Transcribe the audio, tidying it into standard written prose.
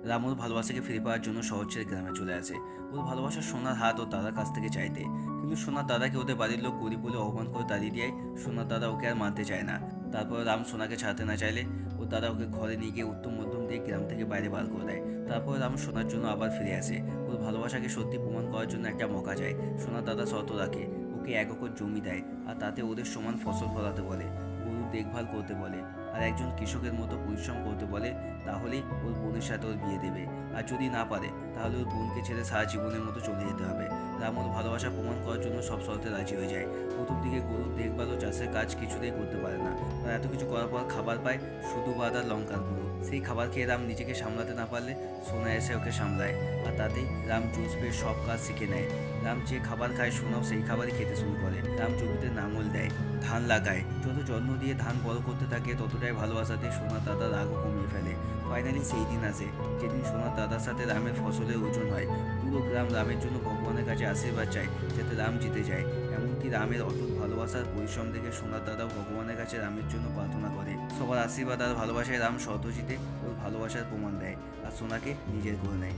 রাম ওর ভালোবাসাকে ফিরে পাওয়ার জন্য শহর ছেড়ে গ্রামে চলে আসে। ওর ভালোবাসার সোনার হাত ওর দাদার কাছ থেকে চাইতে, কিন্তু সোনার দাদাকে ওদের বাড়ির লোক গরিব বলে অপমান করে তাড়িয়ে দেয়। সোনার দাদা ওকে আর মানতে চায় না। তারপর রাম সোনাকে ছাড়তে না চাইলে ওর দাদা ওকে ঘরে নিয়ে গিয়ে উত্তম মধ্যম দিয়ে গ্রাম থেকে বাইরে বার করে দেয়। তারপর রাম সোনার জন্য আবার ফিরে আসে। ওর ভালোবাসাকে সত্যি প্রমাণ করার জন্য একটা মৌকা চায়। সোনার দাদা শর্ত রাখে, ওকে 1 একর জমি দেয় আর তাতে ওদের সমান ফসল ফলাতে বলে, গরু দেখভাল করতে বলে আর একজন কৃষকের মতো পরিশ্রম করতে বলে। তাহলেই ওর বোনের সাথে ওর বিয়ে দেবে। আর যদি না পারে তাহলে ওর বোনকে ছেড়ে সারা জীবনের মতো চলে যেতে হবে। রাম ওর ভালোবাসা প্রমাণ করার জন্য সব শর্তে রাজি হয়ে যায়। প্রথম দিকে গরুর দেখভাল ও চাষের কাজ কিছুতেই করতে পারে না। আর এত কিছু করার পর খাবার পায় শুধু ভাত আর লঙ্কার গুঁড়ো। সেই খাবার খেয়ে রাম নিজেকে সামলাতে না পারলে সোনা এসে ওকে সামলায়। আর তাতেই রাম জুস পেয়ে সব কাজ শিখে নেয়। রাম যে খাবার খায় সোনাও সেই খাবারই খেতে শুরু করে। রাম জমিতে নাঙল দেয়, ধান লাগায়। যত যত্ন দিয়ে ধান বড় করতে থাকে ততটাই ভালোবাসাতে সোনার দাদা রাগও কমিয়ে ফেলে। ফাইনালি সেই দিন আসে যেদিন সোনার দাদার সাথে রামের ফসলের ওজন হয়। পুরো গ্রাম রামের জন্য ভগবানের কাছে আশীর্বাদ চায় যাতে রাম জিতে যায়। এমনকি রামের অটুট ভালোবাসার পরিশ্রম দেখে সোনার দাদাও ভগবানের কাছে রামের জন্য প্রার্থনা করে। সবার আশীর্বাদ আর ভালোবাসায় রাম শর্ত জিতে ওর ভালোবাসার প্রমাণ দেয় আর সোনাকে নিজের করে নেয়।